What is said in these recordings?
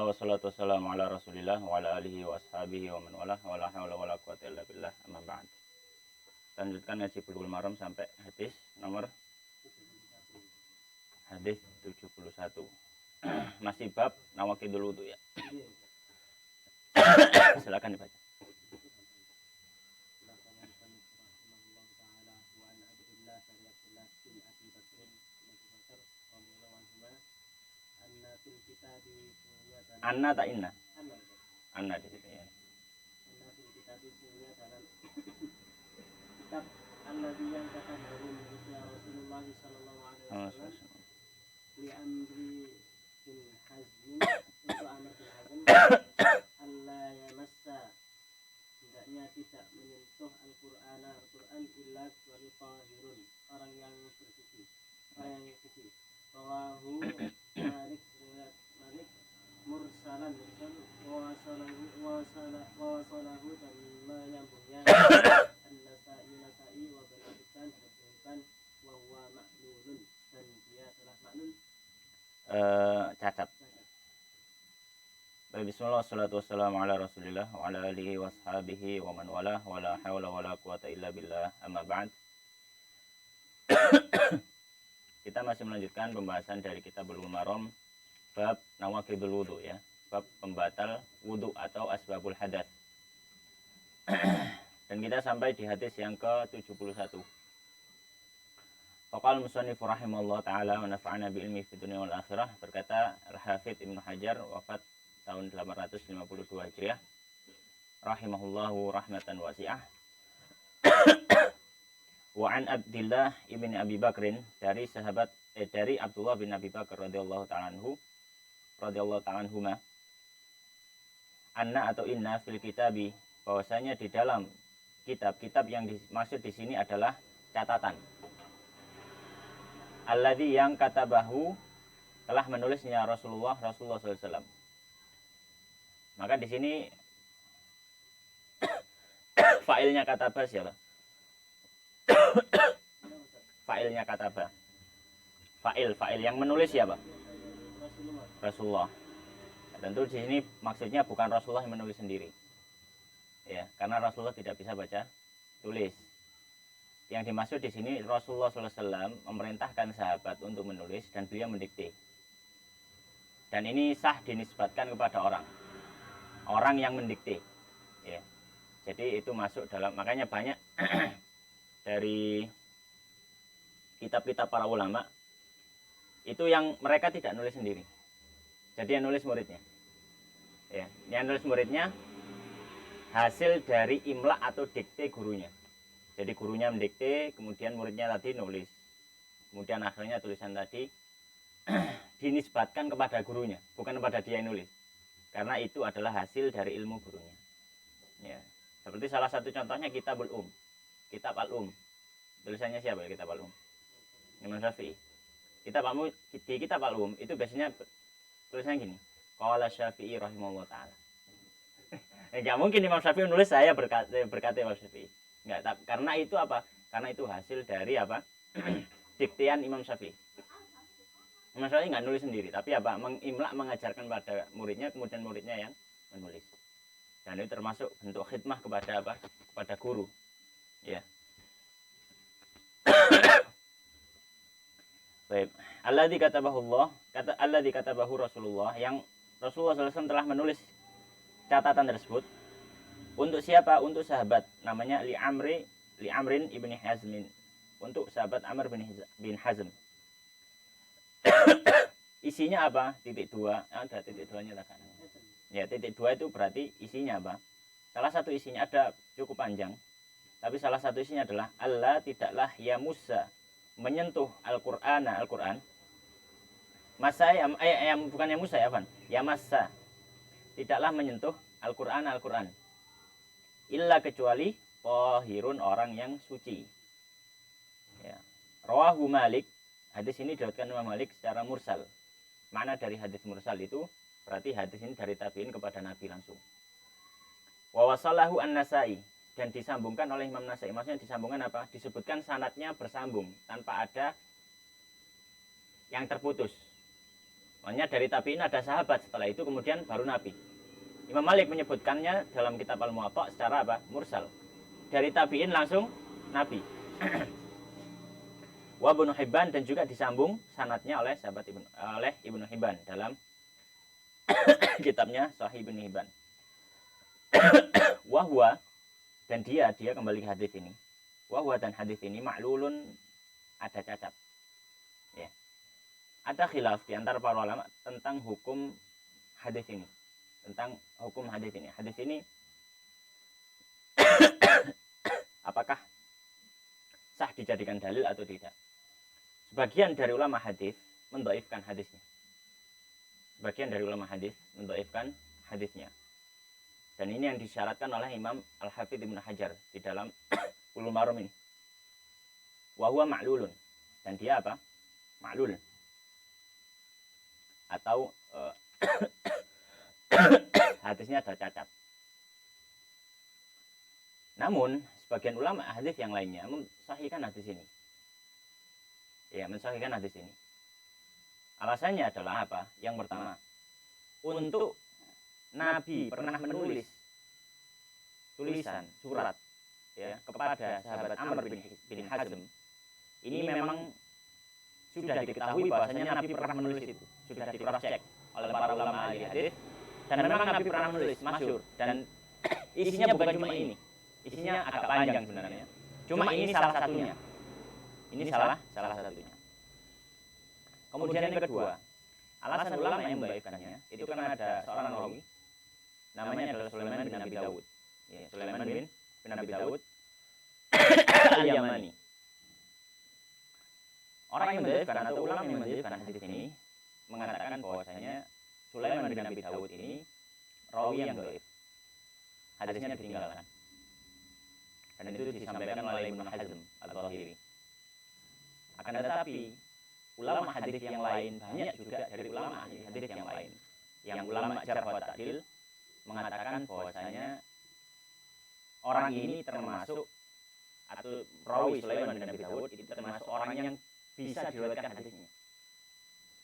wassalatu wassalamu ala Rasulillah wa ala alihi wa ashabihi wa man walah wa la haula wa la quwwata illa billah amma ba'd. Lanjutkan ngaji Bulughul Maram sampai hadis nomor 71. Masih bab nawaqidul wudu ya. Silakan dibaca. Anna tak inna. Anna di situ ya. Anna fil kitab semuanya dalam kitab alladzi yang katabahu Rasulullah sallallahu alaihi wasallam li amri bil hazm untuk amr bil hazm alla yamassa hendaknya tidak menyentuh Al-Qur'an illa kecuali tahirun orang yang bersuci orang yang suci. Rawahu Malik riwayat Malik mursalan wasalahu dan menyambungnya An-Nasa'i wa Ibn Hibban wa huwa ma'lulun dan dia telah ma'lul Cacat. Bismillah wassalatu wassalamu ala Rasulillah wa ala alihi wa ashabihi wa man walah wa la hawla wa la quwwata illa billah amma ba'd. Kita masih melanjutkan pembahasan dari kitab Bulughul Maram bab nawaqidul wudu ya, bab pembatal wudu atau asbabul hadas. Dan kita sampai di hadis yang ke-71. Faqal musannif rahimallahu taala wa nafa'ana bi ilmi fid dunya wal akhirah. Berkata Al-Hafidz Ibnu Hajar wafat tahun 852 Hijriah. Rahimahullahu rahmatan wasi'ah. Wa an Abdillah ibn Abi Bakrin dari sahabat dari Abdullah bin Abi Bakar radhiyallahu ta'ala anhuma anna atau inna fil kitabi bahwasanya di dalam kitab yang dimaksud di sini adalah catatan alladzi yang katabahu telah menulisnya Rasulullah SAW. Maka di sini failnya katabah siapa? Failnya katabah. Fa'il yang menulis siapa? Rasulullah. Tentu di sini maksudnya bukan Rasulullah yang menulis sendiri. Ya, karena Rasulullah tidak bisa baca tulis. Yang dimaksud di sini Rasulullah SAW memerintahkan sahabat untuk menulis dan beliau mendikte. Dan ini sah dinisbatkan kepada orang yang mendikte. Ya. Jadi itu masuk dalam, makanya banyak dari kitab-kitab para ulama itu yang mereka tidak nulis sendiri. Jadi yang nulis muridnya. Ya, yang nulis muridnya hasil dari imla atau dikte gurunya. Jadi gurunya mendikte, kemudian muridnya tadi nulis. Kemudian akhirnya tulisan tadi dinisbatkan kepada gurunya, bukan kepada dia yang nulis. Karena itu adalah hasil dari ilmu gurunya. Ya. Seperti salah satu contohnya Kitabul Kitab Al-Um. Tulisannya siapa ya Kitab Al-Um? Imam Syafi'i. Di Kitab Al-Um itu biasanya tulisannya gini. Qala Syafi'i rahimahullah ta'ala. Enggak mungkin Imam Syafi'i menulis saya berkata Imam Syafi'i. Enggak, karena itu apa? Karena itu hasil dari apa? Diktean Imam Syafi'i. Imam Syafi'i enggak nulis sendiri, tapi apa? Mengajarkan pada muridnya, kemudian muridnya yang menulis. Dan itu termasuk bentuk khidmah kepada apa? Kepada guru. Ya. Baik. Alladzi katabahu Rasulullah, yang Rasulullah SAW telah menulis catatan tersebut. Untuk siapa? Untuk sahabat namanya Amrin ibn Hazmin. Untuk sahabat Amr bin Hazm. Isinya apa? Titik 2. Ada titik 2-nya tak kan? Ya, titik 2 itu berarti isinya apa? Salah satu isinya ada cukup panjang. Tapi salah satu isinya adalah Allah tidaklah ya Musa menyentuh Al-Qur'an. Masa yang bukan yang Musa ya, Van. Ya Masa. Tidaklah menyentuh Al-Qur'an. Illa kecuali tahirun orang yang suci. Ya. Rawahu Malik. Hadis ini diriwayatkan Imam Malik secara mursal. Makna dari hadis mursal itu berarti hadis ini dari tabi'in kepada Nabi langsung. Wa wasalahu An-Nasa'i, dan disambungkan oleh Imam Nasa'i. Maksudnya disambungkan apa? Disebutkan sanadnya bersambung tanpa ada yang terputus. Makanya dari tabi'in ada sahabat, setelah itu kemudian baru Nabi. Imam Malik menyebutkannya dalam kitab Al-Muwatta secara apa? Mursal. Dari tabi'in langsung Nabi. Wa Ibnu Hibban, dan juga disambung sanadnya oleh Ibnu Hibban dalam kitabnya Sahih Ibnu Hibban. Wahwa, dan dia kembali ke hadis ini. Wahwa, dan hadis ini ma'lulun, ada cacat. Ya. Ada khilaf di antara para ulama tentang hukum hadis ini. Hadis ini apakah sah dijadikan dalil atau tidak? Sebagian dari ulama hadis mendhaifkan hadisnya. Dan ini yang disyaratkan oleh Imam Al-Hafidz Ibnu Hajar di dalam Bulughul Maram ini. Wa huwa ma'lulun, dan dia apa? Ma'lul. Atau hadisnya ada cacat. Namun sebagian ulama hadis yang lainnya mensahihkan hadis ini. Mensahihkan hadis ini. Alasannya adalah apa? Yang pertama, untuk Nabi pernah menulis tulisan surat kepada sahabat Amr bin Hazm. Ini memang sudah diketahui bahwasanya Nabi pernah menulis itu, sudah di cross check oleh para ulama ahli hadis, dan memang Nabi pernah menulis, masyhur, dan isinya bukan cuma ini. Isinya agak panjang sebenarnya. Cuma ini salah satunya. Kemudian yang kedua, alasan ulama yang membaikkannya itu kan ada seorang rawi namanya adalah Sulaiman bin Abi Dawud. Sulaiman bin Abi Dawud Al-Yamani. Orang yang mendaifkan atau ulama yang mendaifkan hadis ini mengatakan bahwasanya Sulaiman bin Abi Dawud ini rawi yang dhaif. Hadisnya ditinggalkan. Dan itu disampaikan oleh Ibnu Hazm Al-Zahiri. Akan tetapi ulama hadis yang lain, banyak juga dari ulama hadis yang lain, yang ulama jarh wa ta'dil, mengatakan bahwasanya orang ini termasuk, atau rawi Sulaiman bin Abi Dawud itu termasuk orang yang bisa diriwayatkan hadisnya.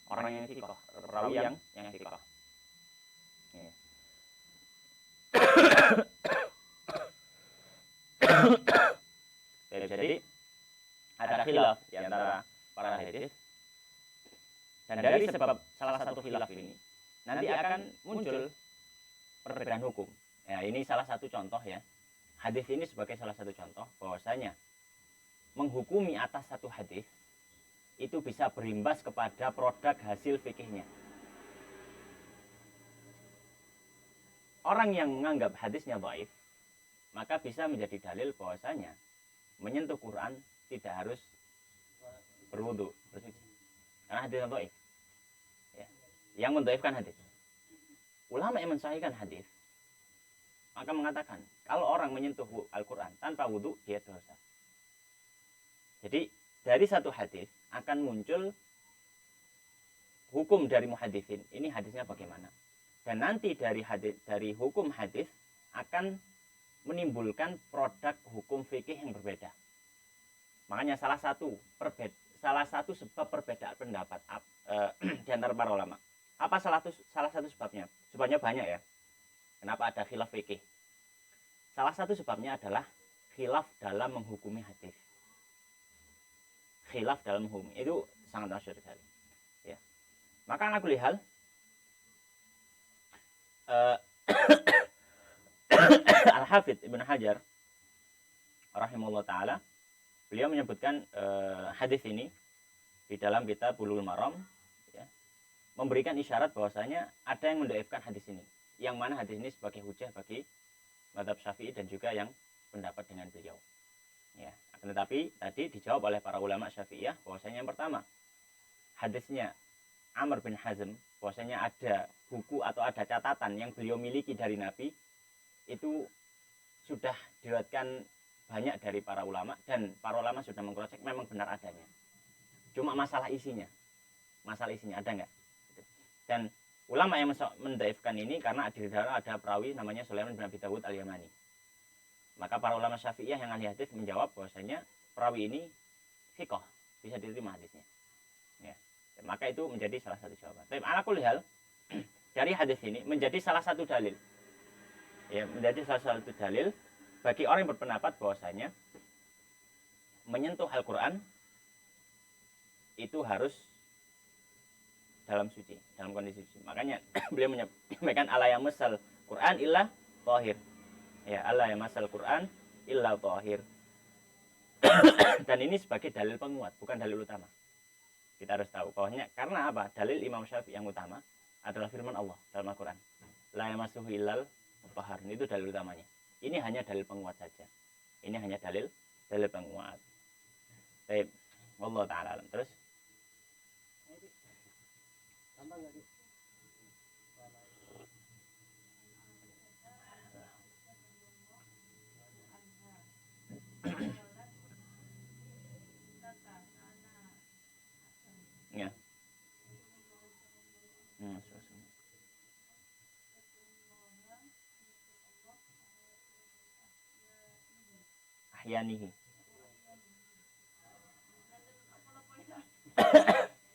Orang yang thiqah, rawi yang thiqah. Jadi ada khilaf di antara para hadis, dan dari sebab salah satu khilaf ini nanti akan muncul perbedaan hukum. Ini salah satu contoh ya. Hadis ini sebagai salah satu contoh bahwasanya menghukumi atas satu hadis itu bisa berimbas kepada produk hasil fikihnya. Orang yang menganggap hadisnya dhaif, maka bisa menjadi dalil bahwasanya menyentuh Quran tidak harus berwudu, bersuci. Karena hadisnya dhaif. Yang mendhaifkan hadis. Ulama yang mensahihkan hadis maka mengatakan kalau orang menyentuh Al-Quran tanpa wudu dia dosa. Jadi dari satu hadis akan muncul hukum dari muhaddisin. Ini hadisnya bagaimana? Dan nanti dari hukum hadis akan menimbulkan produk hukum fikih yang berbeda. Makanya salah satu sebab perbedaan pendapat di antara para ulama. Apa salah satu sebabnya? Sebabnya banyak ya. Kenapa ada khilaf fikih? Salah satu sebabnya adalah khilaf dalam menghukumi hadis. Khilaf dalam menghukumi itu sangat masyhur sekali. Ya. Maka ala kulli hal Al-Hafidz Ibnu Hajar rahimahullah taala, beliau menyebutkan hadis ini di dalam kitab Bulughul Maram, ya, memberikan isyarat bahwasanya ada yang mendhaifkan hadis ini, yang mana hadis ini sebagai hujah bagi mazhab Syafi'i dan juga yang pendapat dengan beliau. Ya, akan tetapi tadi dijawab oleh para ulama Syafi'iyah bahwasanya yang pertama, hadisnya Amr bin Hazm, bahwasanya ada buku atau ada catatan yang beliau miliki dari Nabi, itu sudah diriwayatkan banyak dari para ulama, dan para ulama sudah mengkrosek memang benar adanya. Cuma masalah isinya ada nggak? Dan ulama yang mendhaifkan ini karena di dalam ada perawi namanya Sulaiman bin Abi Dawud Al-Yamani. Maka para ulama Syafi'iyah yang ahli hadis menjawab bahwasanya perawi ini thiqah, bisa diterima hadisnya. Ya. maka itu menjadi salah satu jawaban. Tapi ala kulli hal dari hadis ini menjadi salah satu dalil. Ya, menjadi salah satu dalil bagi orang yang berpendapat bahwasanya menyentuh Al-Qur'an itu harus dalam suci, dalam kondisi suci. Makanya beliau menyampaikan ala yamasal Qur'an illa thahir. Ya, ala yamasal Qur'an illa thahir. Dan ini sebagai dalil penguat, bukan dalil utama. Kita harus tahu bahwasanya karena apa? Dalil Imam Syafi'i yang utama adalah firman Allah dalam Al-Qur'an. La yamassuhu illal mutahharun, itu dalil utamanya. Ini hanya dalil penguat saja. Ini hanya dalil penguat. Baik, wallahu taala alam. Terus tambah nggak sih? ya. Ahyanihi.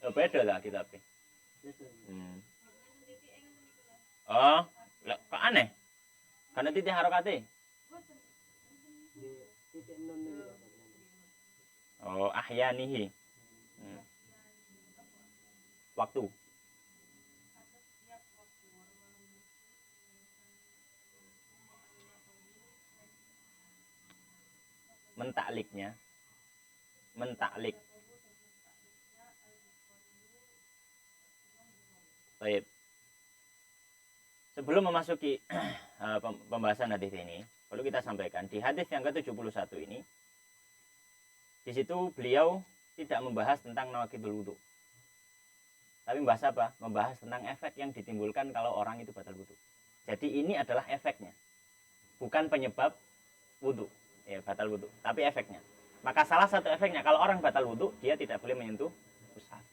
Beda lah kitabnya. Oh, kok aneh? Karena titik harokate. Titik nun ini. Oh, ahyanihi. Waktu. Mentakliknya. Mentaklik. Baik. Sebelum memasuki pembahasan hadis ini, perlu kita sampaikan di hadis yang ke-71 ini, di situ beliau tidak membahas tentang nawaqidul wudu. Tapi membahas apa? Membahas tentang efek yang ditimbulkan kalau orang itu batal wudu. Jadi ini adalah efeknya. Bukan penyebab wudu, ya batal wudu, tapi efeknya. Maka salah satu efeknya kalau orang batal wudu, dia tidak boleh menyentuh mushaf.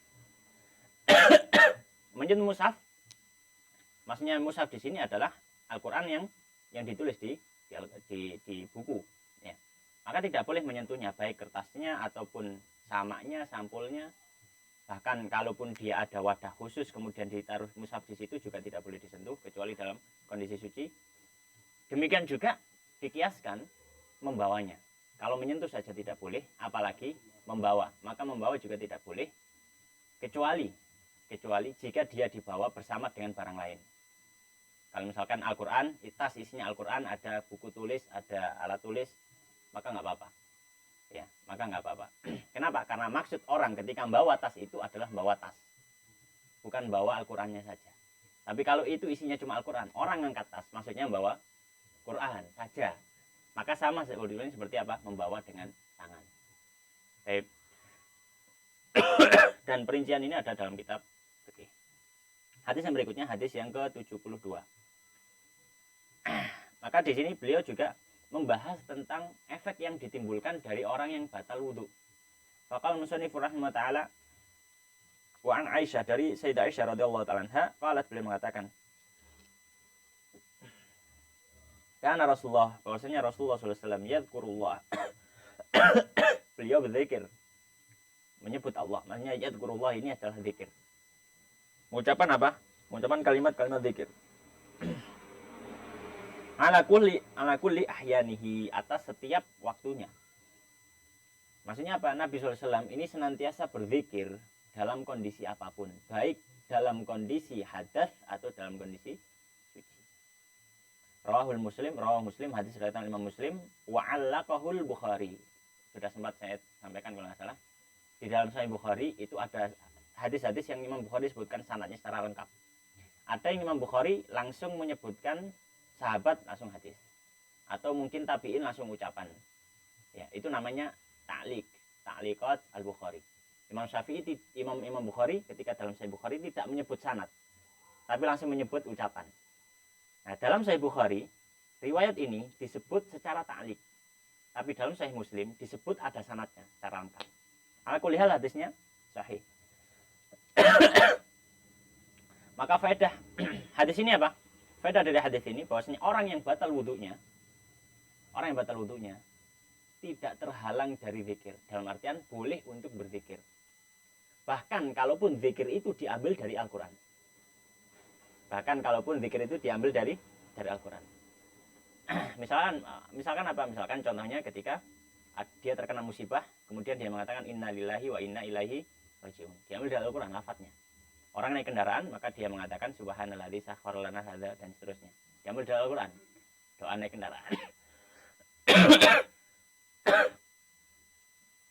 Menyentuh mushaf, maksudnya mushaf di sini adalah Al-Qur'an yang ditulis di buku, ya. Maka tidak boleh menyentuhnya, baik kertasnya ataupun samaknya, sampulnya. Bahkan kalaupun dia ada wadah khusus kemudian ditaruh mushaf di situ juga tidak boleh disentuh kecuali dalam kondisi suci. Demikian juga dikiaskan membawanya. Kalau menyentuh saja tidak boleh, apalagi membawa. Maka membawa juga tidak boleh kecuali jika dia dibawa bersama dengan barang lain. Kalau misalkan Al-Qur'an, tas isinya Al-Qur'an, ada buku tulis, ada alat tulis, maka nggak apa-apa. Ya, maka nggak apa-apa. Kenapa? Karena maksud orang ketika membawa tas itu adalah membawa tas, bukan bawa Al-Qur'annya saja. Tapi kalau itu isinya cuma Al-Qur'an, orang ngangkat tas, maksudnya membawa Qur'an saja. Maka sama seperti apa? Membawa dengan tangan. Baik. Dan perincian ini ada dalam kitab fikih. Hadis yang berikutnya, hadis yang ke-72. Maka di sini beliau juga membahas tentang efek yang ditimbulkan dari orang yang batal wudu. Faqala musannifur rahimahullah taala wa an Aisyah, dari Sayyidah Aisyah radhiyallahu taala anha, qalat, beliau mengatakan, karena Rasulullah, bahwasanya Rasulullah sallallahu alaihi wasallam yadhkurullah. Beliau berzikir, menyebut Allah. Maksudnya yadhkurullah ini adalah zikir. Mengucapkan apa? Mengucapkan kalimat-kalimat zikir. Ala kulli ahyanihi, atas setiap waktunya. Maksudnya apa? Nabi SAW ini senantiasa berzikir dalam kondisi apapun, baik dalam kondisi hadas atau dalam kondisi suci. Rawahul Muslim, hadis riwayat Imam Muslim, wa 'allaqahul Bukhari. Sudah sempat saya sampaikan kalau nggak salah. Di dalam Sahih Bukhari itu ada hadis-hadis yang Imam Bukhari sebutkan sanadnya secara lengkap. Ada yang Imam Bukhari langsung menyebutkan sahabat langsung hadis, atau mungkin tabiin langsung ucapan. Ya, itu namanya ta'liqat al-Bukhari. Imam Syafi'i, Imam Bukhari ketika dalam Sahih Bukhari tidak menyebut sanad, tapi langsung menyebut ucapan. Nah, dalam Sahih Bukhari riwayat ini disebut secara ta'liq, tapi dalam Sahih Muslim disebut ada sanadnya secara lengkap. Ala kulli hal hadisnya sahih. Maka faedah hadis ini apa? Faedah dari hadis ini bahwasanya orang yang batal wudunya tidak terhalang dari zikir. Dalam artian boleh untuk berzikir. Bahkan kalaupun zikir itu diambil dari Al-Quran. Bahkan kalaupun zikir itu diambil dari Al-Quran. Misalkan apa? Misalkan contohnya ketika dia terkena musibah, kemudian dia mengatakan inna lillahi wa inna ilaihi rajiun. Diambil dari Al-Quran lafadznya. Orang naik kendaraan, maka dia mengatakan subhanalladzi sakhkhara lana hadza dan seterusnya. Diambil dari Al-Quran. Doa naik kendaraan.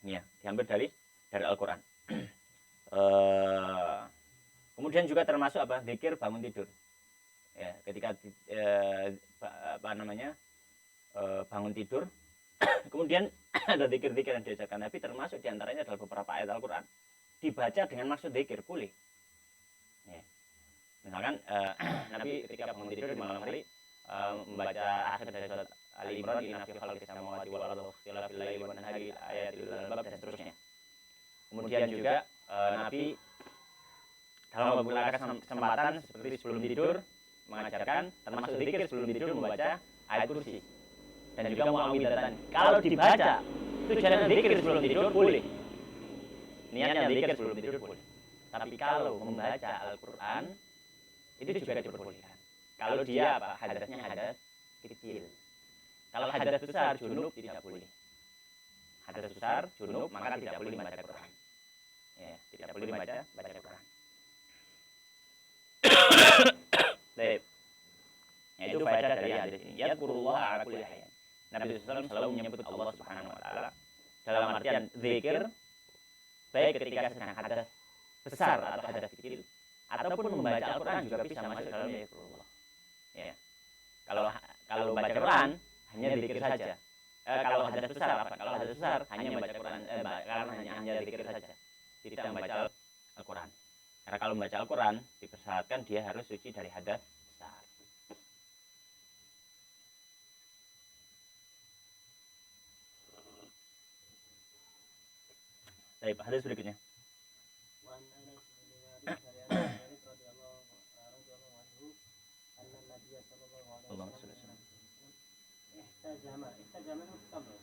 Ya, diambil dari Al-Quran. Kemudian juga termasuk apa? Zikir bangun tidur. Ya, ketika bangun tidur, kemudian ada zikir-zikir yang diajarkan Nabi, termasuk diantaranya adalah beberapa ayat Al-Quran dibaca dengan maksud zikir, boleh. Ya. Misalkan Nabi ketika bangun tidur di malam hari membaca akhir dari surat Ali Imran, inna fi khalqis samawati wal ardi wa ikhtilafil laili wan nahari ayatil ulil albab dan seterusnya. Kemudian juga Nabi dalam beberapa kesempatan seperti sebelum tidur mengajarkan, termasuk zikir sebelum tidur membaca ayat kursi dan juga muawwidatan. Kalau dibaca tujuannya zikir sebelum tidur boleh, niatnya zikir sebelum tidur boleh. Tapi kalau membaca Al-Quran itu juga diperbolehkan. Kalau dia hadasnya hadas kecil. Kalau hadas besar junub tidak boleh. Hadas besar junub maka tidak boleh membaca Quran. Ya, tidak boleh baca Quran. Baik. Yaitu faedah dari hadis ini. Yadkurullah ala kulli hayyin. Nabi SAW selalu menyebut Allah Subhanahu wa taala dalam artian zikir, baik ketika sedang hadas besar atau hadas kecil, ataupun membaca Al-Quran juga bisa masuk dalam zikrullah. Ya. Kalau baca Quran hanya zikir saja. Kalau hadas besar apa? Kalau hadas besar hanya membaca Quran, hanya zikir saja. Tidak membaca Al-Quran. Karena kalau membaca Al-Quran dipersyaratkan dia harus suci dari hadas besar. Baik, hadis berikutnya.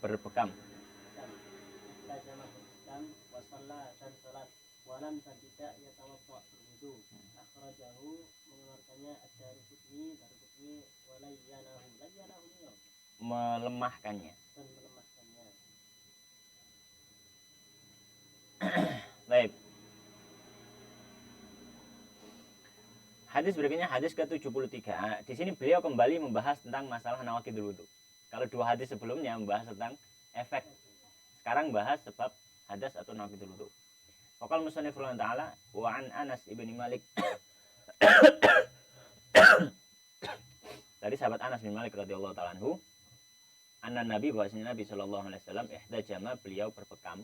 Berbekam. Walam tidak ia tawaddu berwudu. Akhrajahu mengeluarkannya ad-Darqutni walayyanahu. Layyanahu Melemahkannya. Dan melemahkannya. Baik. Hadis berikutnya hadis ke-73. Di sini beliau kembali membahas tentang masalah nawaqidul wudu. Kalau dua hadis sebelumnya membahas tentang efek. Sekarang bahas sebab hadas atau nawaqidul wudu. Faqal musannif rahimahullah ta'ala wa an Anas ibni Malik. Dari sahabat Anas bin Malik radhiyallahu ta'ala anhu, anna Nabi bahwasanya Nabi sallallahu alaihi wasallam ihdajama, beliau berbekam,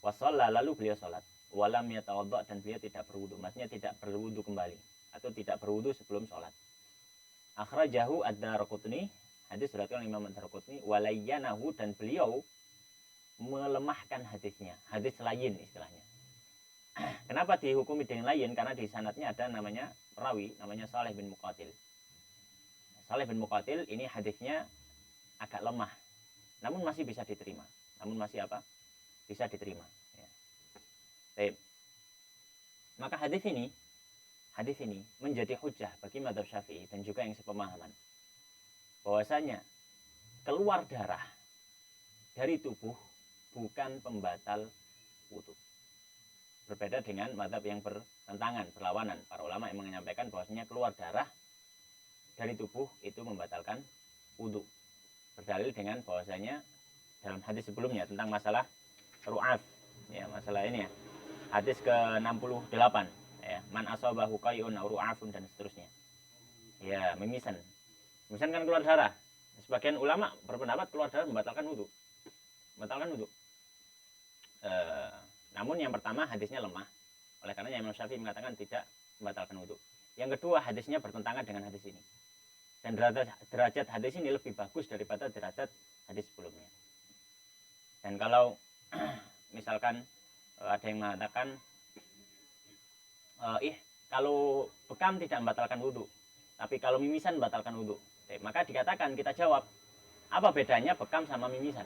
wa shalla, lalu beliau salat, wa lam yatawadda, dan beliau tidak berwudu, maksudnya tidak berwudu kembali atau tidak berwudu sebelum salat. Akhrajahu ad-Darqutni, hadis riwayat Imam ad-Darqutni, wa layyanahu, dan beliau melemahkan hadisnya, hadis lain istilahnya. Kenapa dihukumi dengan lain? Karena di sanadnya ada namanya perawi, namanya Saleh bin Muqatil. Saleh bin Muqatil ini hadisnya agak lemah, namun masih bisa diterima. Bisa diterima. Ya. Baik. Maka hadis ini menjadi hujah bagi mazhab Syafi'i dan juga yang sepemahaman, bahwasanya keluar darah dari tubuh bukan pembatal wudu. Berbeda dengan mazhab yang bertentangan, berlawanan. Para ulama yang menyampaikan bahwasanya keluar darah dari tubuh itu membatalkan wudu. Berdalil dengan bahwasanya dalam hadis sebelumnya tentang masalah ru'af, ya, masalah ini ya. Hadis ke-68, ya, man asabahu qayun aw ru'afun dan seterusnya. Ya, mimisan. Mimisan kan keluar darah. Sebagian ulama berpendapat keluar darah membatalkan wudu. Namun yang pertama hadisnya lemah. Oleh karena Imam Syafi'i mengatakan tidak membatalkan wudu. Yang kedua hadisnya bertentangan dengan hadis ini. Dan derajat hadis ini lebih bagus daripada derajat hadis sebelumnya. Dan kalau misalkan ada yang mengatakan kalau bekam tidak membatalkan wudu, tapi kalau mimisan membatalkan wudu, maka dikatakan, kita jawab, apa bedanya bekam sama mimisan?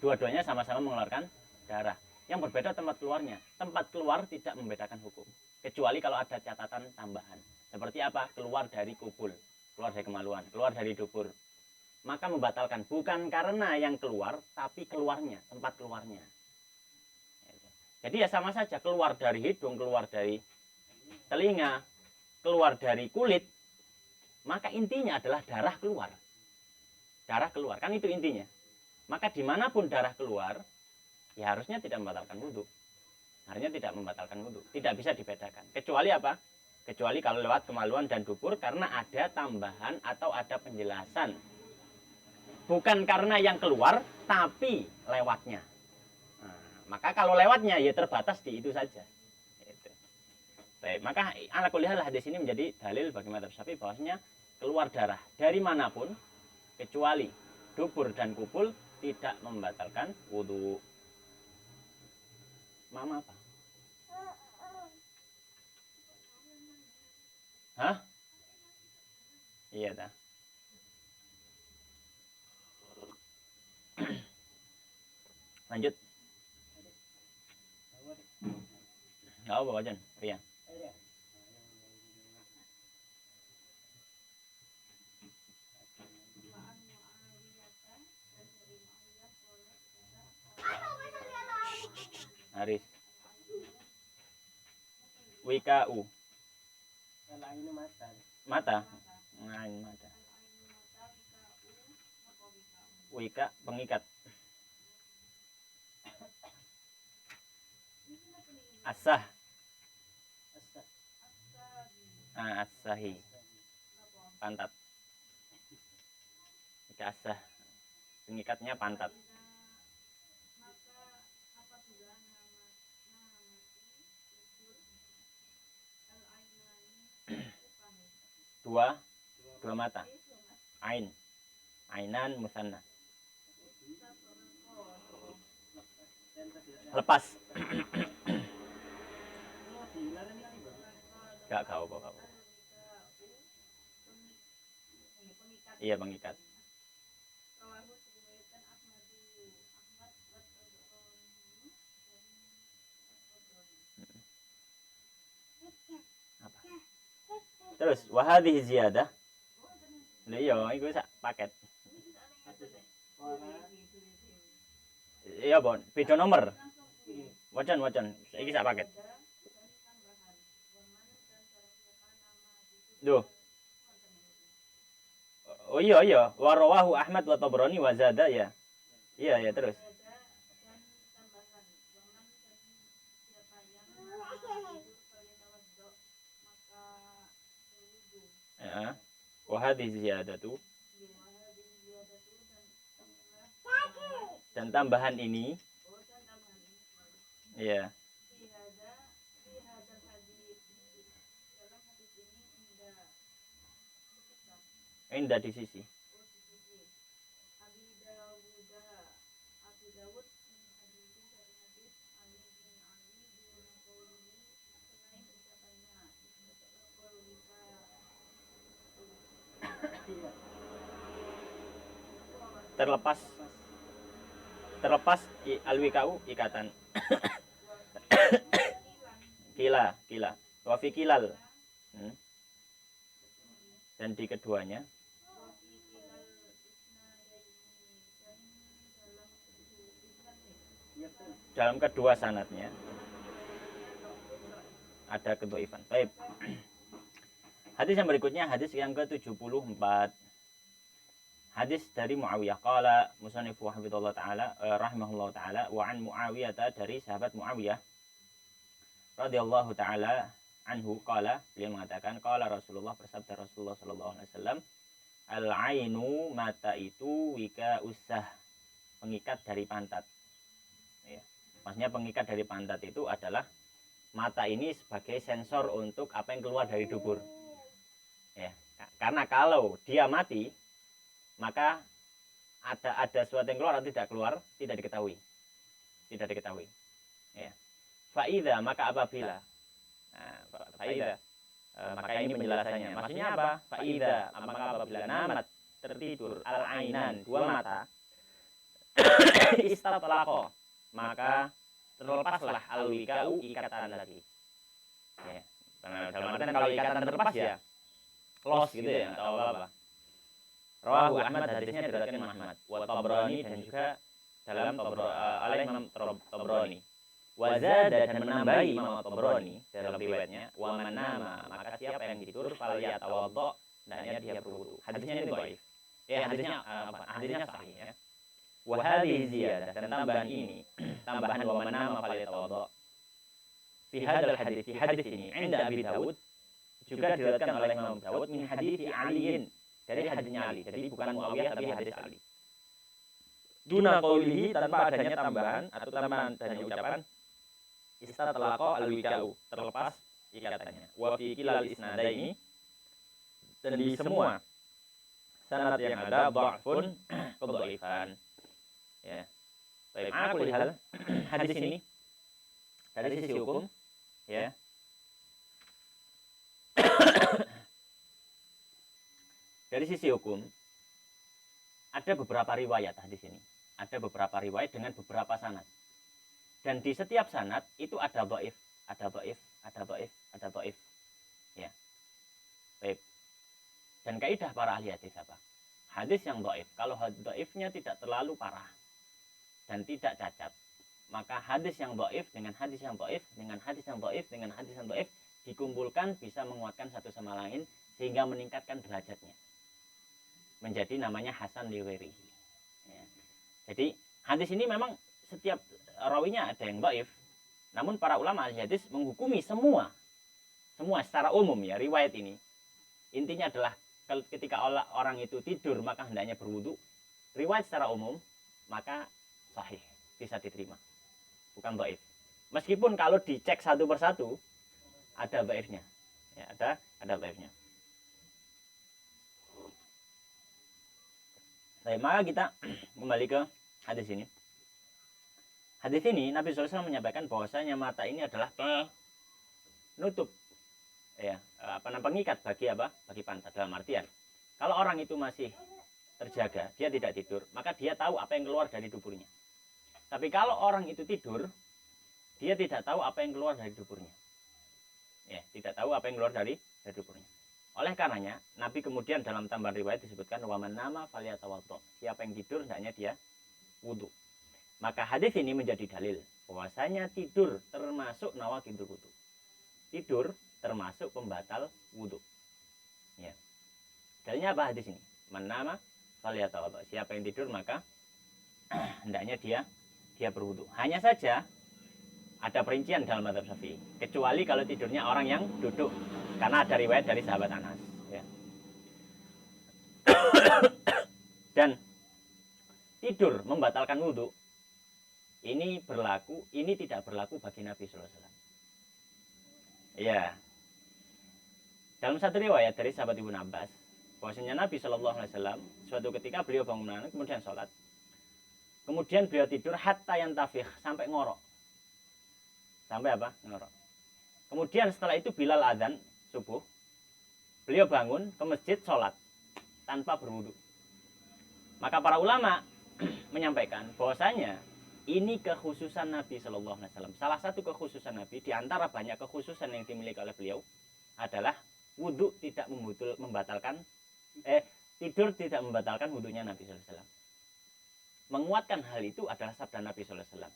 Dua-duanya sama-sama mengeluarkan darah. Yang berbeda tempat keluarnya. Tempat keluar tidak membedakan hukum. Kecuali kalau ada catatan tambahan. Seperti apa? Keluar dari kubul, keluar dari kemaluan, keluar dari dubur. Maka membatalkan. Bukan karena yang keluar, tapi keluarnya, tempat keluarnya. Jadi ya sama saja. Keluar dari hidung, keluar dari telinga, keluar dari kulit. Maka intinya adalah darah keluar. Darah keluar, kan itu intinya. Maka dimanapun darah keluar, ya harusnya tidak membatalkan wudhu. Harusnya tidak membatalkan wudhu. Tidak bisa dibedakan. Kecuali apa? Kecuali kalau lewat kemaluan dan dubur karena ada tambahan atau ada penjelasan. Bukan karena yang keluar, tapi lewatnya. Nah, maka kalau lewatnya ya terbatas di itu saja. Gitu. Baik, maka ala kulli hal hadis ini menjadi dalil bagi mazhab Syafi'i bahwasanya keluar darah dari manapun kecuali dubur dan kubul tidak membatalkan wudhu. Mama apa? Hah? Iya dah. Lanjut. Nggak apa wajan, Rian. Haris. WKU. Kalau ini mata. Mata. Ngain mata. Wika pengikat. Asah. Asahi. Pantat. Wika asah. Pengikatnya pantat. Dua mata. Ain. Ainan musanna. Lepas. Gak kau apa. Iya pengikat. Apa? Terus wahadhi ziyadah. Iya, itu sak paket. Iya, Bon. Beda nomor. Wajan. Iki sak paket. Duh. Oh iya. Wa rawahu Ahmad wa Tabrani wa zada ya. Iya, terus. Ya. Wa hadhihi ziyadatu. Dan tambahan ini. Iya. Indah di sisi. Terlepas al-wikau ikatan. Kila. Wa fi kilal. Dan di keduanya dalam kedua sanadnya ada kedhaifan. Baik. Hadis yang berikutnya hadis yang ke-74. Hadis dari Muawiyah qala musannif hafizallahu taala rahimahullahu taala wa an Muawiyah dari sahabat Muawiyah radhiyallahu taala anhu qala, beliau mengatakan qala Rasulullah, bersabda Rasulullah sallallahu alaihi wasallam, al-ainu, mata itu, wika usah, pengikat dari pantat. Ya. Maksudnya pengikat dari pantat itu adalah mata ini sebagai sensor untuk apa yang keluar dari dubur. Ya. Karena kalau dia mati, maka ada sesuatu yang keluar atau tidak keluar tidak diketahui. Ya. Fa'idha, maka apabila. Nah, fa'idha, maka ini penjelasannya. Maksudnya apa? Fa'idha, maka apabila namat, tertidur, al-ainan, dua mata, istatlaqa, maka terlepaslah al-wika'u ikatan tadi. Ya. Karena dalam artian kalau ikatan terlepas ya loss gitu ya atau apa. Rawahu Ahmad, hadisnya diriwayatkan Muhammad, wa Tabrani, dan juga dalam Imam Tabrani. Wa zada, dan menambahi Imam Tabrani dalam riwayatnya, wa man nama, maka siapa yang tidur falyatawaddo, hendaknya dia berwudu. Hadisnya ini dhaif. Hadisnya sahih ya. Wa hadhihi ziyadah, dan tambahan ini, tambahan wa man nama falyatawaddo. Fi hadis ini, inda Abi Dawud, juga diriwayatkan oleh Imam Dawud min hadits Aliin, dari hadisnya Ali. Jadi bukan Muawiyah tapi hadis Ali. Duna qaulihi, tanpa adanya tambahan atau tambahan adanya ucapan istatlaqa al-wika'u, terlepas ikatannya. Wa fi kilal isnadaini, dan di semua sanad yang ada dha'fun kedhaifan. Ya. Baik, aku lihat hadis ini dari sisi hukum ya. Dari sisi hukum ada beberapa riwayat hadis ini. Ada beberapa riwayat dengan beberapa sanad. Dan di setiap sanad itu ada dhaif, ada dhaif, ada dhaif, ada dhaif. Ya. Baik. Dan kaidah para ahli hadis apa? Hadis yang dhaif, kalau dhaifnya tidak terlalu parah dan tidak cacat, maka hadis yang dhaif dengan hadis yang dhaif dengan hadis yang dhaif dengan hadis yang dhaif dikumpulkan bisa menguatkan satu sama lain sehingga meningkatkan derajatnya. Menjadi namanya hasan li ghairihi. Ya. Jadi hadis ini memang setiap rawinya ada yang dhaif. Namun para ulama ahli hadis menghukumi semua secara umum ya riwayat ini. Intinya adalah ketika orang itu tidur maka hendaknya berwudu. Riwayat secara umum maka sahih, bisa diterima. Bukan dhaif. Meskipun kalau dicek satu persatu ada dhaifnya. Ya, ada dhaifnya. Baik, maka kita kembali ke hadis ini. Hadis ini Nabi SAW menyampaikan bahwasanya mata ini adalah penutup, ya, pengikat bagi apa? Bagi pantat. Dalam artian, kalau orang itu masih terjaga, dia tidak tidur, maka dia tahu apa yang keluar dari duburnya. Tapi kalau orang itu tidur, dia tidak tahu apa yang keluar dari duburnya. Ya, tidak tahu apa yang keluar dari duburnya. Oleh karenanya, Nabi kemudian dalam tambahan riwayat disebutkan waman nama falyatawaddo. Siapa yang tidur hendaknya dia wudu. Maka hadis ini menjadi dalil bahwasanya tidur termasuk nawaqidul wudu. Tidur termasuk pembatal wudu. Ya. Dalilnya apa hadis ini? Man nama falyatawaddo. Siapa yang tidur maka hendaknya dia berwudu. Hanya saja ada perincian dalam mazhab Syafi'i. Kecuali kalau tidurnya orang yang duduk. Karena ada riwayat dari sahabat Anas. Ya. Dan tidur membatalkan wudhu. Ini tidak berlaku bagi Nabi Sallallahu Alaihi Wasallam. Ya. Dalam satu riwayat dari sahabat Ibnu Abbas, bahwasanya Nabi Sallallahu Alaihi Wasallam suatu ketika beliau bangun kemudian sholat. Kemudian beliau tidur hatta yantafih, sampai ngorok. Sampai apa? Ngorok. Kemudian setelah itu Bilal adzan subuh, beliau bangun ke masjid sholat tanpa berwudu. Maka para ulama menyampaikan bahwasanya ini kekhususan Nabi Shallallahu Alaihi Wasallam. Salah satu kekhususan Nabi di antara banyak kekhususan yang dimiliki oleh beliau adalah wudu tidak membatalkan tidur tidak membatalkan wudunya Nabi Shallallahu Alaihi Wasallam. Menguatkan hal itu adalah sabda Nabi Shallallahu Alaihi Wasallam.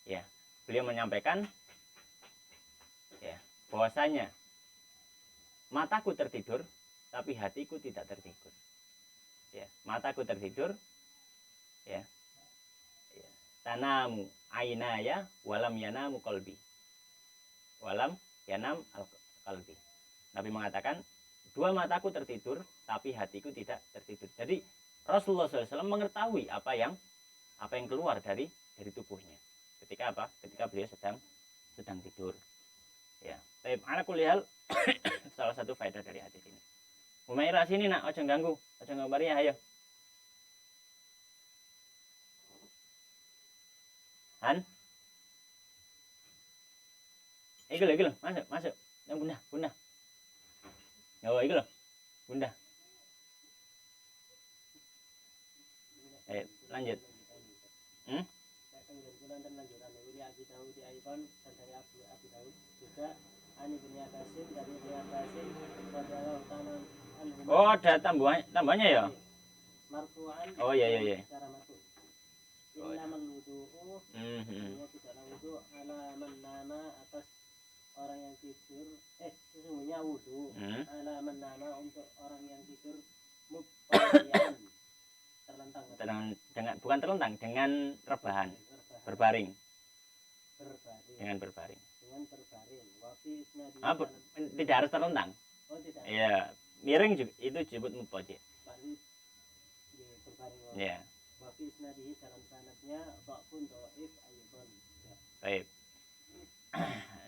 Ya, beliau menyampaikan ya bahwasanya mataku tertidur, tapi hatiku tidak tertidur. Ya, mataku tertidur, ya. Tanamu ainaya walam yanamu qalbi. Walam yanam qalbi. Nabi mengatakan, dua mataku tertidur, tapi hatiku tidak tertidur. Jadi Rasulullah SAW mengetahui apa yang keluar dari tubuhnya. Ketika apa? Ketika beliau sedang tidur. Ya, tapi ala kulihal salah satu faedah dari hadis ini. Umairah sini nak, ojo ganggu Maria, ayo. Han? Iki lho, masuk. Yang bunda. Oh, iki lho. Bunda. Lanjut. Abi Dawud Aidan dan dari Abu Dawud juga Ani bin Abbasin dari Ibnu Abbasin radhiyallahu ta'ala anhu. Oh, ada tambahnya ya? Marfu'an. Oh iya iya iya. Secara marfu. Innamal wudu'u, sesungguhnya tidaklah wudu ala man nama atas orang yang tidur. Sesungguhnya wudu ala man nama untuk orang yang tidur muttalian, terlentang. Dengan bukan terlentang, dengan rebahan, berbaring. Dengan berbaring. Wafi isnadi. Tidak harus terlentang. Oh tidak. Iya, miring juga itu disebut muttaji. Berbaring. Iya. Wafi isnadihi dalam sanadnya dha'fun dhaif ayyuban. Baik.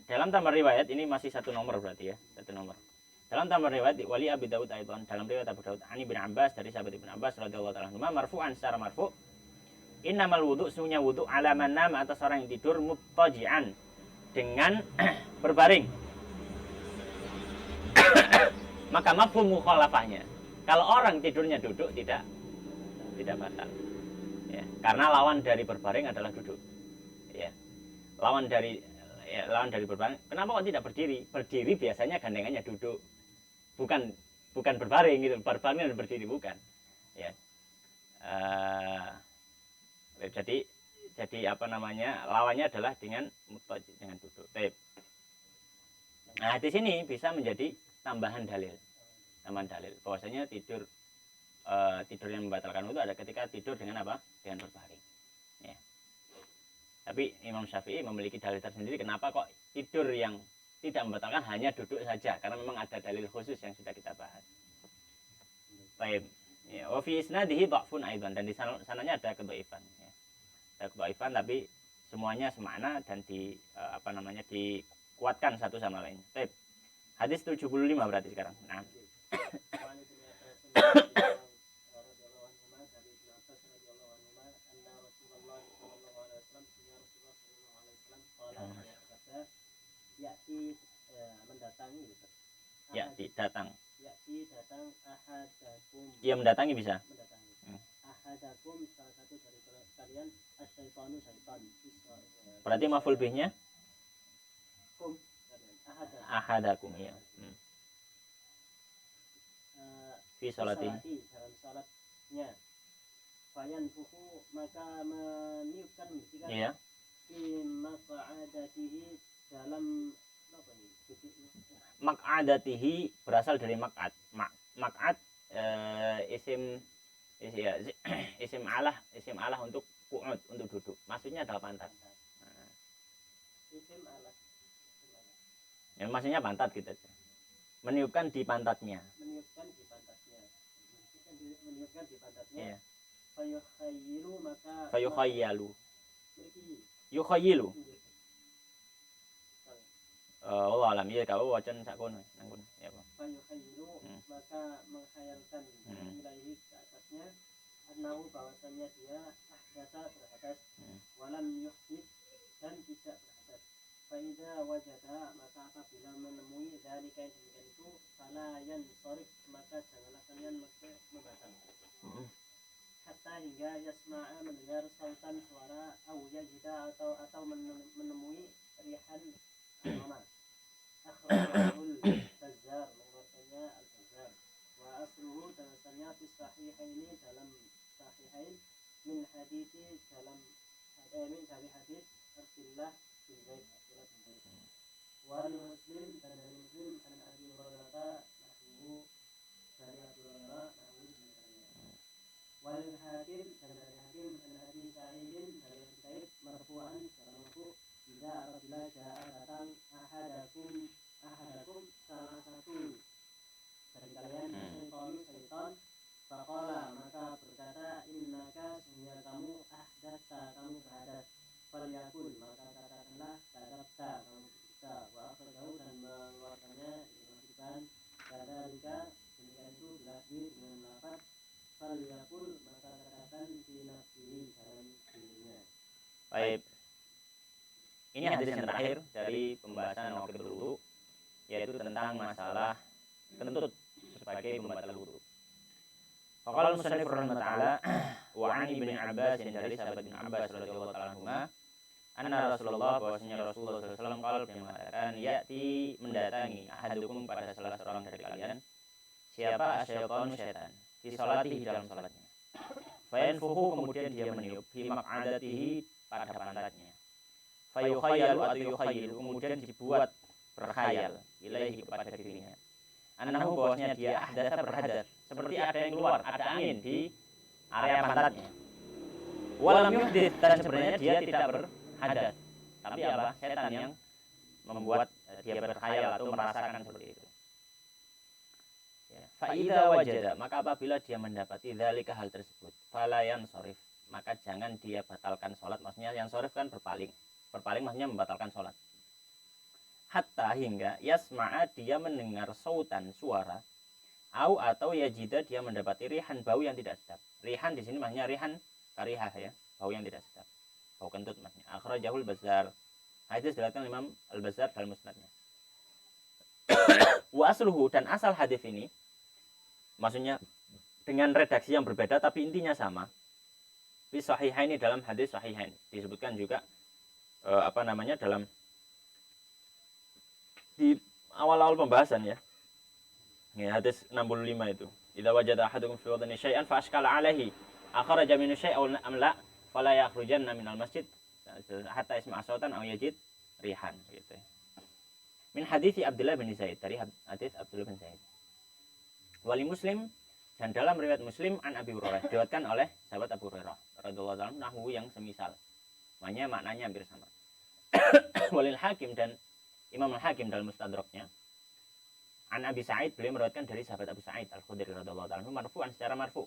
Dalam tambah riwayat ini masih satu nomor berarti ya, satu nomor. Dalam tambah riwayat wali Abi Dawud Aidan, dalam riwayat Abu Dawud Ani bin Abbas dari sahabat Ibnu Abbas radhiyallahu ta'ala anhu marfu'an secara marfu'. Innamal wudu, sesungguhnya wudu ala man nama atas orang yang tidur muttaji'an, dengan berbaring. Maka mafhum mukhalafahnya, kalau orang tidurnya duduk tidak batal. Ya, karena lawan dari berbaring adalah duduk. Ya. Lawan dari berbaring. Kenapa kok tidak berdiri? Berdiri biasanya gandengannya duduk. Bukan berbaring gitu. Berbaring dan berdiri bukan. Ya. Jadi apa namanya? Lawannya adalah dengan duduk. Baik. Nah, di sini bisa menjadi tambahan dalil. Bahwasanya tidur yang membatalkan wudu ada ketika tidur dengan apa? Dengan berbaring. Ya. Tapi Imam Syafi'i memiliki dalil tersendiri kenapa kok tidur yang tidak membatalkan hanya duduk saja, karena memang ada dalil khusus yang sudah kita bahas. Baik. Ya, wa fi isnadihi dha'fun aidan, dan di sananya ada kedhaifan ya. Ada kedhaifan tapi semuanya semakna dan dikuatkan satu sama lain. Baik. Hadis 75 berarti sekarang. Nah. Mendatangi gitu. Datang ahadakum. Iya, mendatangi bisa. Ahadakum, salah satu dari kalian asyaitanu syaitan. Berarti maf'ul bihnya ahadakum ya. Fi salati, dalam salatnya. Fayan fuhu, maka meniupkan jika iya. Fi maq'adatihi, dalam apa nih? Maq'adatihi berasal dari maq'ad. Maq'ad isim alah untuk qu'ud, untuk duduk. Maksudnya adalah pantat. Nah. Isim alah. Ya, maksudnya pantat gitu aja. Meniupkan di pantatnya. Meniupkan di pantatnya. Iya. Fayukhayyilu, maka Fayukhayyalu. Yukhayyilu. Allah alam ya, kalau wacan sakun nangkun ya Pak. Fayukhayyilu, maka menghayalkan ilaihi ke atasnya annahu, bahwasanya dia ahdatsa, berhadas, walam yuhdits, dan tidak berhadas. Faida wajada, maka apabila menemui dzalika, demikian itu, fala yansarif, maka janganlah kalian membatal. Hatta hingga yasma'a, mendengar sautan suara, au yajida, atau menemui rihan aroma. Akhrajahul Bazzar, mengeluarkannya Al-Bazzar. Wa asluhu, dan asalnya fi sahihaini, dalam sahihain, min hadithi, dari hadis Abdullah bin Zaid. Wa Muslim, dan dari Muslim, an Abi Hurairah nahwu, dari Abu Hurairah nahwu. Wal Hakim, dan dari Hakim, an Abi Sa'idin, dari Abi Sa'id marfu'an, secara marfu', jika apabila datang ahadakum, salah satu dari kalian, syaitan, faqala, maka berkata, innaka, sesungguhnya kamu, ahdatsa, kamu berhadas. Falyakul, maka katakanlah, kadzabta, kamu berdusta. Wa akhrajahu, dan mengeluarkannya Ibnu Hibban. Kadzalika, demikian itu berarti dengan lafaz falyakul, maka katakan fi nafsihi, dalam dirinya. Baik. Ini hadis yang terakhir dari pembahasan waqidul wudu, yaitu tentang masalah kentut sebagai pembatal wudu. Faqala al-musannif rahimahullah ta'ala wa 'an ibn Abbas, dari sahabat Ibnu Abbas radhiyallahu ta'ala anhuma, Anna Rasulullah, bahwasanya Rasulullah SAW kalau dia mengatakan, ya'ti mendatangi ahadukum pada salah seorang dari kalian, siapa asyaiton syaitan fi salatihi dalam salatnya. Fayanfuhu, kemudian dia meniup fi maq'adatihi pada pantatnya. Fayukhayalu atau yukhayilu, kemudian dibuat berkhayal ilaihi kepada dirinya. Annahu, bahwasanya dia ahdatsa berhadas, seperti ada yang keluar, ada angin di area pantatnya. Walam yuhdits, dan sebenarnya dia tidak berhadas, tapi apa? Setan yang membuat dia berkhayal atau merasakan seperti itu. Fa'idha wajada, maka apabila dia mendapati dzalika hal tersebut, fala yansorif, maka jangan dia batalkan sholat. Maksudnya yansorif kan berpaling. Berpaling maksudnya membatalkan sholat. Hatta, hingga yasma'a, dia mendengar sautan, suara, atau yajida, dia mendapati rihan, bau yang tidak sedap. Rihan di sini maksudnya rihan karihah, ya, bau yang tidak sedap, bau kentut maksudnya. Akhrajahul Bazzar, hadis diriwayatkan Imam Al-Bazzar dalam musnadnya. Wa asluhu, dan asal hadis ini, maksudnya dengan redaksi yang berbeda tapi intinya sama. Fi sahihaini, dalam hadis sahihain disebutkan juga dalam di awal-awal pembahasan, ya. Hadis 65 itu. Idza wajada ahadukum fi wadani syai'an fa ashkala alaihi akhraja minhu syai'un am la fala yakhrujanna minal masjid hatta yasma'a sautan aw yajid rihan, gitu. Min hadis Abdullah bin Zaid, dari hadis Abdullah bin Zaid. Wali Muslim, dan dalam riwayat Muslim an Abi Hurairah, diriwayatkan oleh sahabat Abu Hurairah radhiyallahu anhu, nahwu yang semisal. Maknanya hampir sama. Walil Hakim, dan Imam Al-Hakim dalam Mustadraknya an Abi Sa'id, beliau meriwayatkan dari sahabat Abu Sa'id Al-Khudri radhiyallahu anhu marfu'an, secara marfu'.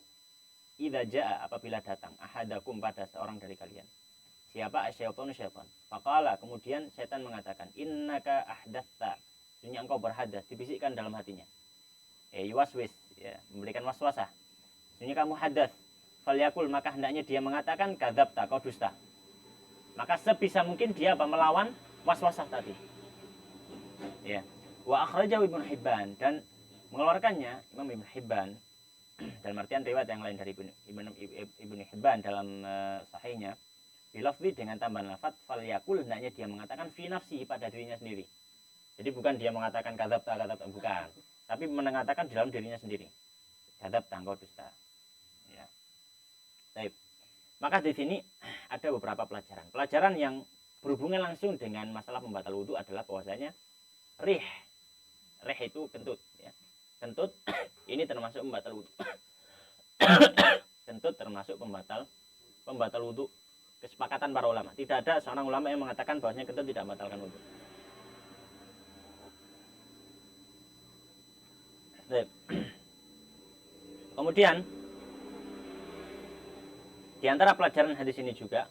Idza jaa, apabila datang ahadakum, pada seorang dari kalian, siapa asyaitonu syaitan, faqala, kemudian setan mengatakan, innaka ahdatsa, sesungguhnya engkau berhadas, dibisikkan dalam hatinya, yuwaswis, ya, memberikan waswasah, sesungguhnya kamu hadas. Falyakul, maka hendaknya dia mengatakan, kadzabta, kau dusta. Maka sebisa mungkin dia melawan waswasah tadi, ya. Wa akhrajahu Ibnu Hibban, dan mengeluarkannya Imam Ibnu Hibban dalam artian riwayat yang lain dari Ibnu Hibban dalam sahihnya, bilafzi, dengan tambahan lafaz falyakul, hendaknya dia mengatakan fi nafsihi, pada dirinya sendiri. Jadi bukan dia mengatakan kadzabta, bukan, tapi mengatakan di dalam dirinya sendiri, kadzabta, engkau dusta, ya. Baik. Maka di sini ada beberapa pelajaran yang berhubungan langsung dengan masalah pembatal wudu adalah bahwasanya rih itu kentut, ya. Kentut ini termasuk pembatal wudu. Kentut termasuk pembatal wudu. Kesepakatan para ulama. Tidak ada seorang ulama yang mengatakan bahwasanya kentut tidak membatalkan wudu. Kemudian di antara pelajaran hadis ini juga,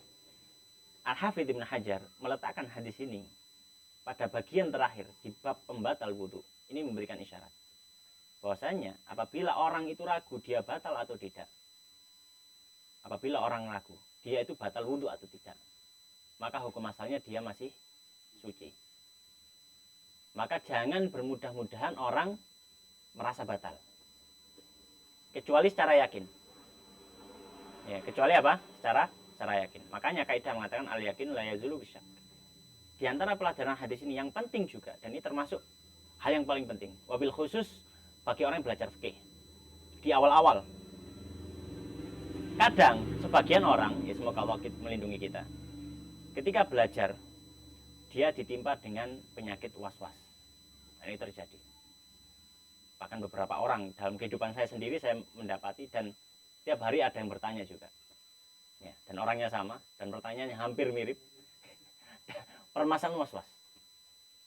Al-Hafidz Ibnu Hajar meletakkan hadis ini pada bagian terakhir di bab pembatal wudu. Ini memberikan isyarat bahwasanya apabila orang itu ragu dia batal atau tidak, apabila orang ragu dia itu batal wudu atau tidak, maka hukum asalnya dia masih suci. Maka jangan bermudah-mudahan orang merasa batal, kecuali secara yakin, ya. Kecuali apa? Secara yakin. Makanya kaidah mengatakan al yakin la yazulu bisyak. Di antara pelajaran hadis ini yang penting juga, dan ini termasuk hal yang paling penting, wabil khusus bagi orang yang belajar fikih di awal-awal. Kadang sebagian orang, ya semoga Allah melindungi kita, ketika belajar dia ditimpa dengan penyakit was-was. Ini terjadi. Bahkan beberapa orang dalam kehidupan saya sendiri saya mendapati, dan tiap hari ada yang bertanya juga, ya, dan orangnya sama dan pertanyaannya hampir mirip. Permasalahan was-was.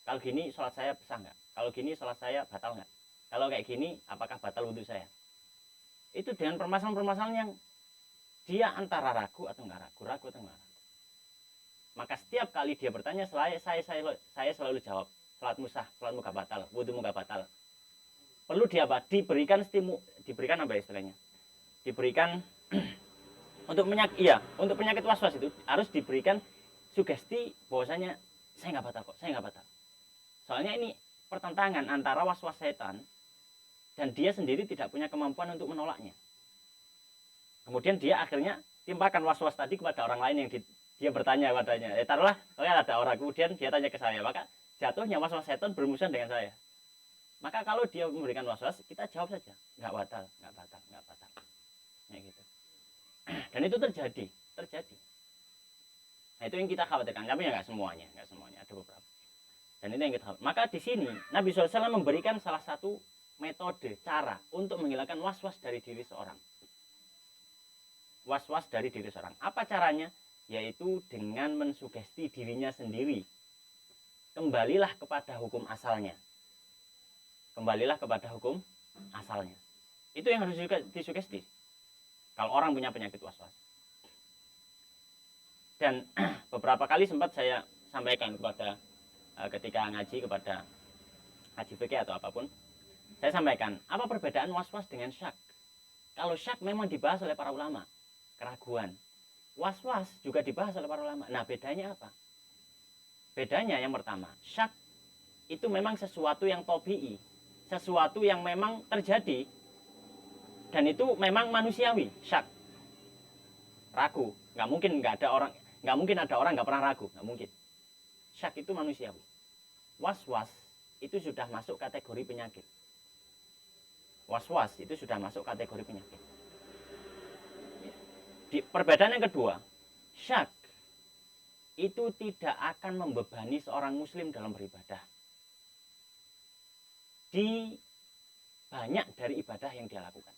Kalau gini sholat saya sah nggak? Kalau gini sholat saya batal nggak? Kalau kayak gini apakah batal wudhu saya? Itu dengan permasalahan-permasalahan yang dia antara ragu atau nggak ragu atau nggak ragu. Maka setiap kali dia bertanya, saya selalu jawab, sholatmu sah, sholatmu nggak batal, wudhumu nggak batal. Perlu dia diberikan diberikan apa istilahnya? Diberikan untuk penyakit was-was itu harus diberikan sugesti bahwasanya saya nggak batal kok, saya nggak batal. Soalnya ini pertentangan antara was-was setan dan dia sendiri tidak punya kemampuan untuk menolaknya. Kemudian dia akhirnya timpakan was-was tadi kepada orang lain yang dia bertanya padanya, taruhlah ada orang, kemudian dia tanya ke saya, maka jatuhnya was-was setan bermusuhan dengan saya. Maka kalau dia memberikan was-was, kita jawab saja, nggak batal. Ya, gitu. Dan itu terjadi. Nah, itu yang kita khawatirkan, tapi ya nggak semuanya, ada beberapa. Dan itu yang kita khawatirkan. Maka di sini Nabi SAW memberikan salah satu metode, cara untuk menghilangkan was-was dari diri seorang. Was-was dari diri seorang. Apa caranya? Yaitu dengan mensugesti dirinya sendiri. Kembalilah kepada hukum asalnya. Itu yang harus disugesti. Kalau orang punya penyakit was-was. Dan beberapa kali sempat saya sampaikan kepada ketika ngaji kepada ngaji fikih atau apapun, saya sampaikan apa perbedaan was-was dengan syak. Kalau syak memang dibahas oleh para ulama, keraguan. Was-was juga dibahas oleh para ulama. Nah, bedanya apa? Bedanya yang pertama, syak itu memang sesuatu yang tabi'i, sesuatu yang memang terjadi, dan itu memang manusiawi. Syak, ragu, nggak mungkin ada orang nggak pernah ragu, nggak mungkin. Syak itu manusiawi. Was-was itu sudah masuk kategori penyakit. Perbedaan yang kedua, syak itu tidak akan membebani seorang muslim dalam beribadah di banyak dari ibadah yang dia lakukan.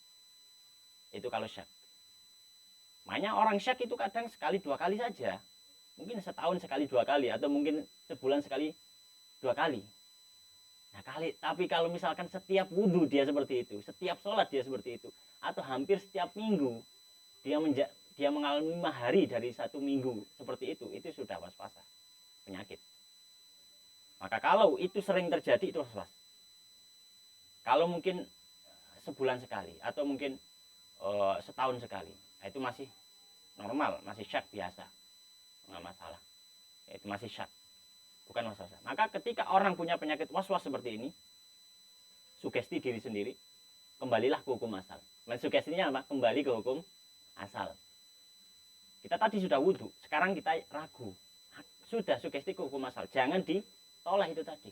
Itu kalau syak. Makanya orang syak itu kadang sekali 2 kali saja, mungkin setahun sekali 2 kali, atau mungkin sebulan sekali 2 kali. Nah, tapi kalau misalkan setiap wudhu dia seperti itu, setiap sholat dia seperti itu, atau hampir setiap minggu dia mengalami 5 hari dari 1 minggu seperti itu sudah was-was, penyakit. Maka kalau itu sering terjadi, itu was-was. Kalau mungkin sebulan sekali atau mungkin setahun sekali, itu masih normal, masih syak biasa, nggak masalah. Itu masih syak, bukan was-was. Maka ketika orang punya penyakit was-was seperti ini, sugesti diri sendiri, kembalilah ke hukum asal. Sugestinya apa? Kembali ke hukum asal. Kita tadi sudah wudhu, sekarang kita ragu, sudah sugesti ke hukum asal. Jangan ditoleh itu tadi.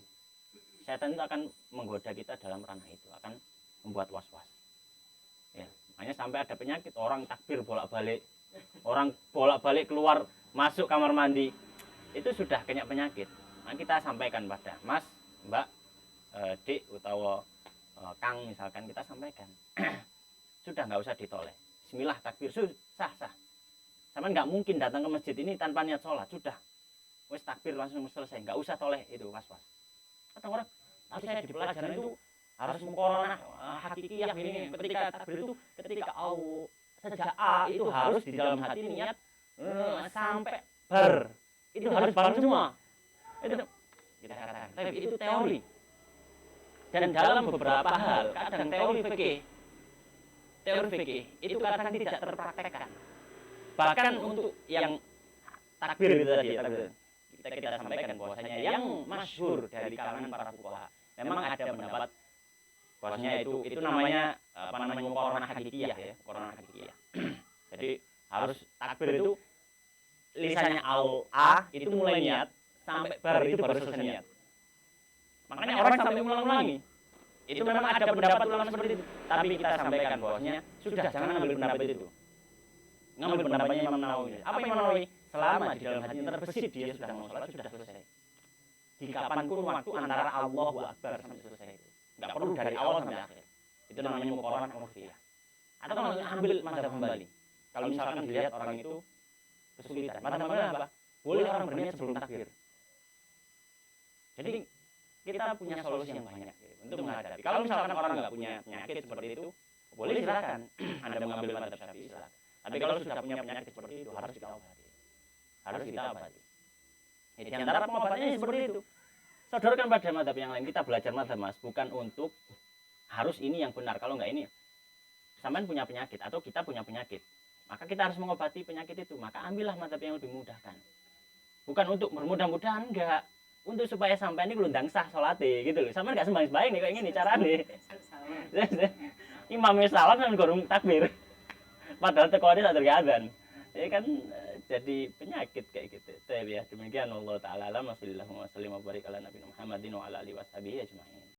Setan itu akan menggoda kita dalam ranah itu, akan membuat was-was. Ya, makanya sampai ada penyakit, orang takbir bolak-balik, orang bolak-balik keluar masuk kamar mandi, itu sudah kena penyakit. Nah, kita sampaikan pada Mas, Mbak, Dik, atau Kang misalkan, kita sampaikan sudah nggak usah ditoleh. Bismillah, takbir, sah. Sama nggak mungkin datang ke masjid ini tanpa niat sholat, sudah wes takbir langsung selesai, nggak usah toleh itu was-was. Kata orang, tapi saya di pelajaran itu harus mengkorona hakikiyah ini, ketika takbir itu ketika sejak A itu harus di dalam hati niat sampai ber, itu harus bareng semua. Itu kita katakan, tapi itu teori. Dan dalam beberapa hal, kadang teori fikih itu kadang tidak terpraktekkan. Bahkan untuk yang takbir itu tadi, kita sampaikan bahwasanya yang masyhur dari kalangan para fuqaha, memang ada pendapat bahwasanya itu namanya muqaranah hakikiyah ya, muqaranah hakikiyah. Jadi harus takbir itu lisannya A itu mulai niat sampai bar itu baru selesai niat. Makanya orang sampai ulang-ulangi. Itu memang ada pendapat ulama seperti itu. Tapi kita sampaikan bahwasanya sudah, jangan ambil pendapat itu. Ngambil pendapatnya Imam Nawawi. Apa Imam Nawawi? Selama di dalam hatinya terbesit dia sudah mau sholat, sudah selesai. Di kapanpun waktu antara Allahu Akbar sampai selesai itu. Enggak perlu dari awal sampai akhir. Itu namanya muqaranah urfiyah. Atau kalau ambil mazhab Hambali. Kalau misalkan dilihat orang itu kesulitan. Mazhab Hambali apa? Boleh orang berniat sebelum takbir. Jadi kita punya solusi yang banyak untuk menghadapi. Kalau misalkan orang nggak punya penyakit seperti itu, boleh silakan Anda mengambil mazhab Syafi'i, silakan. Tapi kalau sudah punya penyakit seperti itu, harus kita obati. Di antara pengobatannya seperti itu. Sodorkan pada mazhab yang lain. Kita belajar mazhab, Mas, bukan untuk harus ini yang benar. Kalau nggak ini, sampean punya penyakit atau kita punya penyakit, maka kita harus mengobati penyakit itu. Maka ambillah mazhab yang lebih memudahkan. Bukan untuk bermudah-mudahan, enggak. Untuk supaya sampai ini gelundang sah sholatnya gitu loh. Sampean nggak sembahyang nih kayak gini caranya. Imamnya salah kan gorong takbir. Padahal tekoannya tak tergadan. Ya kan jadi penyakit kayak gitu. Tapi ya demikian Allah taala alam, wasallallahu wasallam wa barik ala nabiyina Muhammadin wa ala alihi washabihi ajmain.